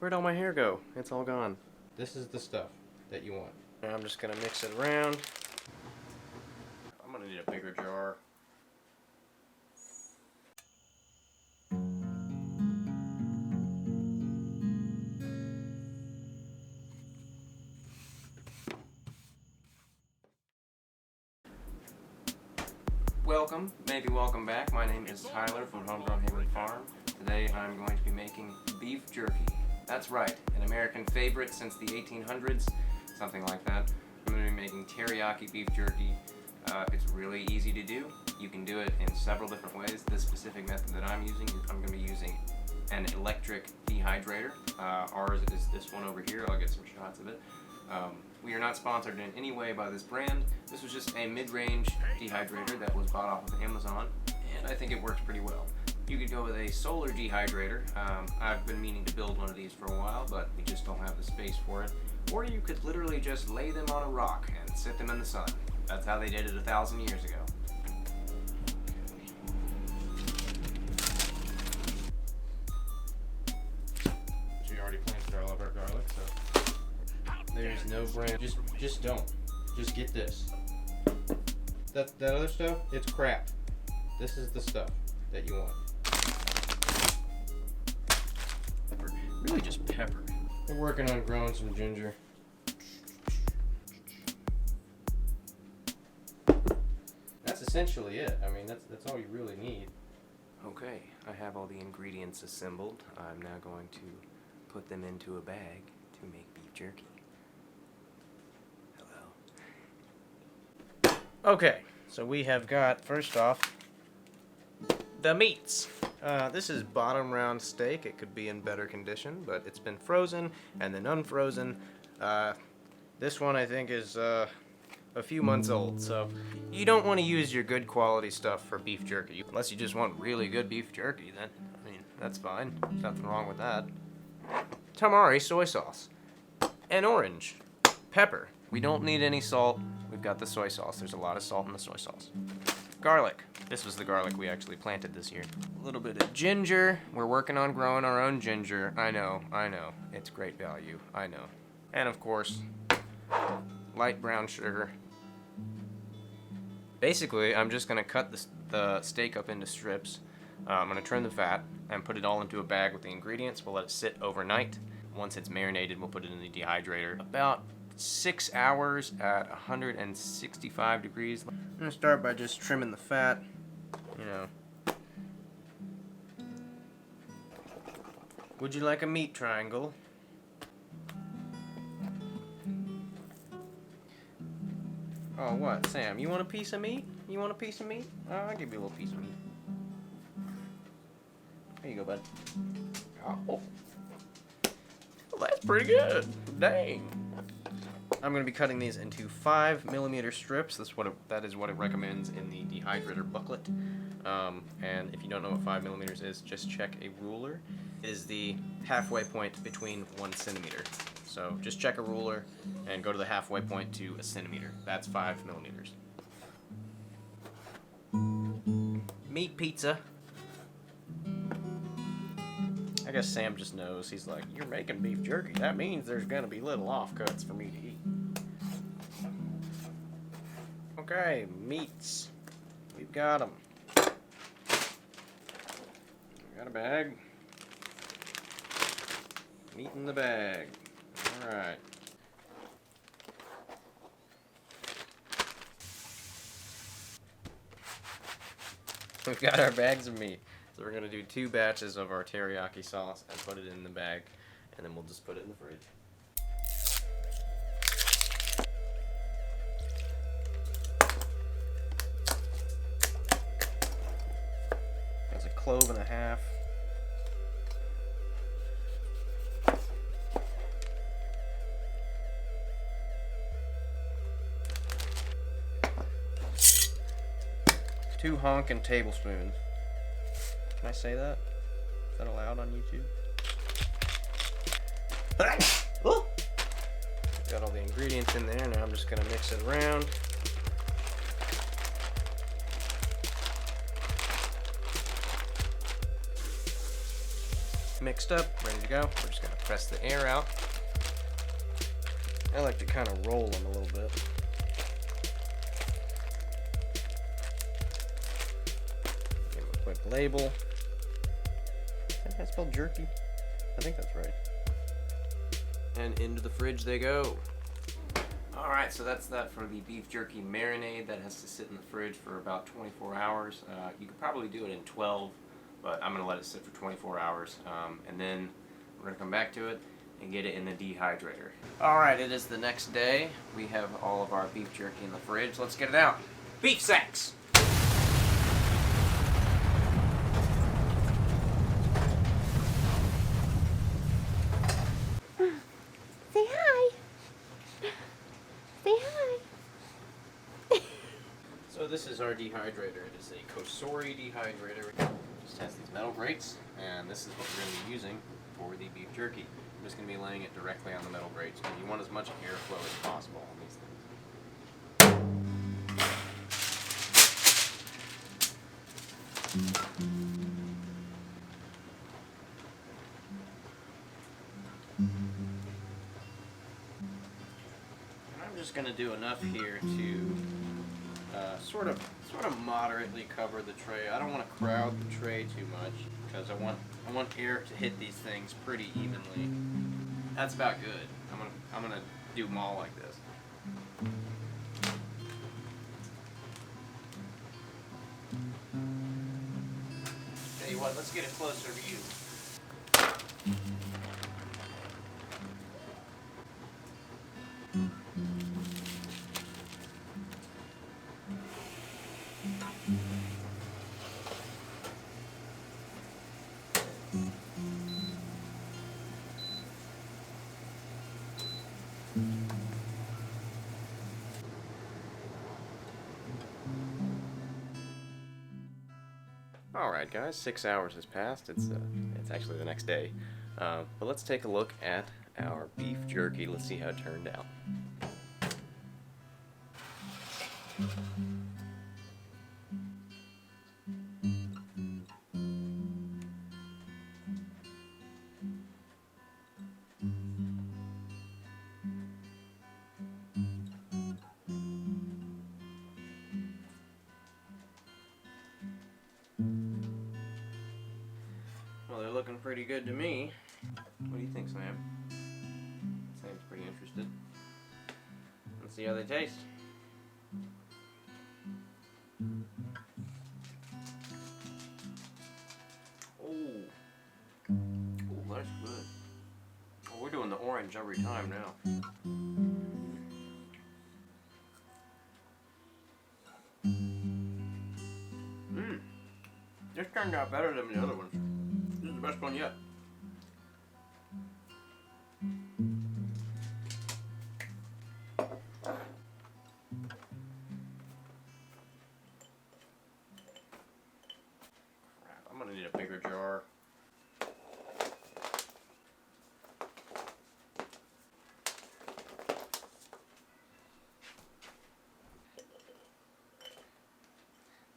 Where'd all my hair go? It's all gone. This is the stuff that you want. Now I'm just gonna mix it around. I'm gonna need a bigger jar. Welcome back. My name is Tyler from Homegrown Farm. Today I'm going to be making beef jerky. That's right, an American favorite since the 1800s, something like that. I'm going to be making teriyaki beef jerky. It's really easy to do. You can do it in several different ways. This specific method that I'm using, I'm going to be using an electric dehydrator. Ours is this one over here. I'll get some shots of it. We are not sponsored in any way by this brand. This was just a mid-range dehydrator that was bought off of Amazon, and I think it works pretty well. You could go with a solar dehydrator. I've been meaning to build one of these for a while, but we just don't have the space for it. Or you could literally just lay them on a rock and sit them in the sun. That's how they did it 1,000 years ago. So you already planted all of our garlic, so there's no brand. Just don't. Just get this. That other stuff, it's crap. This is the stuff that you want. Pepper. Really just pepper. We're working on growing some ginger. That's essentially it. I mean, that's all you really need. Okay, I have all the ingredients assembled. I'm now going to put them into a bag to make beef jerky. Hello. Okay, so we have got, first off, the meats. This is bottom round steak. It could be in better condition, but it's been frozen and then unfrozen. This one I think is a few months old, so you don't want to use your good quality stuff for beef jerky. Unless you just want really good beef jerky, then, I mean, that's fine. There's nothing wrong with that. Tamari soy sauce. And orange. Pepper. We don't need any salt. We've got the soy sauce. There's a lot of salt in the soy sauce. Garlic. This was the garlic we actually planted this year. A little bit of ginger. We're working on growing our own ginger. I know. It's great value. I know. And of course, light brown sugar. Basically, I'm just gonna cut the steak up into strips. I'm gonna trim the fat and put it all into a bag with the ingredients. We'll let it sit overnight. Once it's marinated, we'll put it in the dehydrator. About 6 hours at 165 degrees. I'm gonna start by just trimming the fat, you know. Would you like a meat triangle? Oh, what, Sam? You want a piece of meat? You want a piece of meat? I'll give you a little piece of meat. There you go, bud. Oh. Well, that's pretty good. Dang. I'm going to be cutting these into 5mm strips. That is what it recommends in the dehydrator booklet. And if you don't know what 5mm is, just check a ruler. It is the halfway point between 1 centimeter. So just check a ruler and go to the halfway point to a centimeter. That's 5mm. Meat pizza. I guess Sam just knows. He's like, you're making beef jerky. That means there's going to be little offcuts for me to eat. Okay, meats. We've got them. We got a bag. Meat in the bag. Alright. We've got our bags of meat. So we're going to do 2 batches of our teriyaki sauce and put it in the bag, and then we'll just put it in the fridge. That's a clove and a half. Two honkin' tablespoons. Can I say that? Is that allowed on YouTube? Got all the ingredients in there. Now I'm just gonna mix it around. Mix mixed up, ready to go. We're just gonna press the air out. I like to kind of roll them a little bit. Give them a quick label. Is that spelled jerky? I think that's right. And into the fridge they go. Alright, so that's that for the beef jerky marinade. That has to sit in the fridge for about 24 hours. You could probably do it in 12, but I'm going to let it sit for 24 hours. And then we're going to come back to it and get it in the dehydrator. Alright, it is the next day. We have all of our beef jerky in the fridge. Let's get it out. Beef sacks! Say hi. Say hi. So this is our dehydrator. It is a Kosori dehydrator. It just has these metal grates, and this is what we're going to be using for the beef jerky. I'm just going to be laying it directly on the metal grates because you want as much airflow as possible on these things. I'm just going to do enough here to sort of moderately cover the tray. I don't want to crowd the tray too much because I want air to hit these things pretty evenly. That's about good. I'm gonna do them all like this. Tell you what, let's get a closer view. Alright guys, 6 hours has passed. It's actually the next day. But let's take a look at our beef jerky. Let's see how it turned out. Well, they're looking pretty good to me. What do you think, Sam? Sam's pretty interested. Let's see how they taste. Oh, that's good. Well, we're doing the orange every time now. This turned out better than the other ones. This is the best one yet. Crap, I'm gonna need a bigger jar.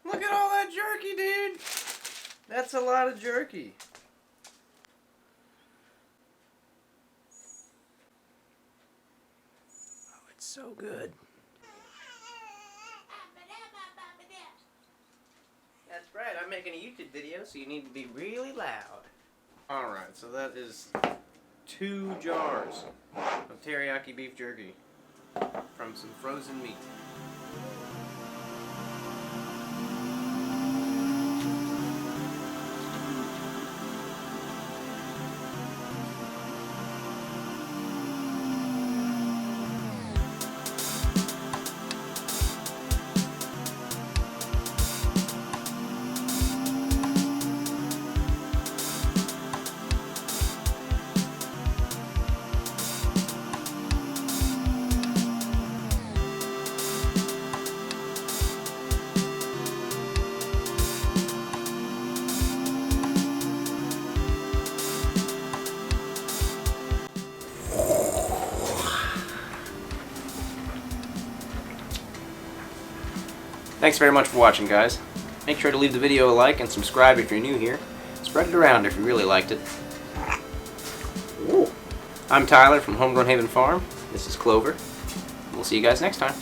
Look at all that jerky, dude! That's a lot of jerky. Oh, it's so good. That's right, I'm making a YouTube video, so you need to be really loud. Alright, so that is 2 jars of teriyaki beef jerky from some frozen meat. Thanks very much for watching, guys. Make sure to leave the video a like and subscribe if you're new here. Spread it around if you really liked it. I'm Tyler from Homegrown Haven Farm. This is Clover. We'll see you guys next time.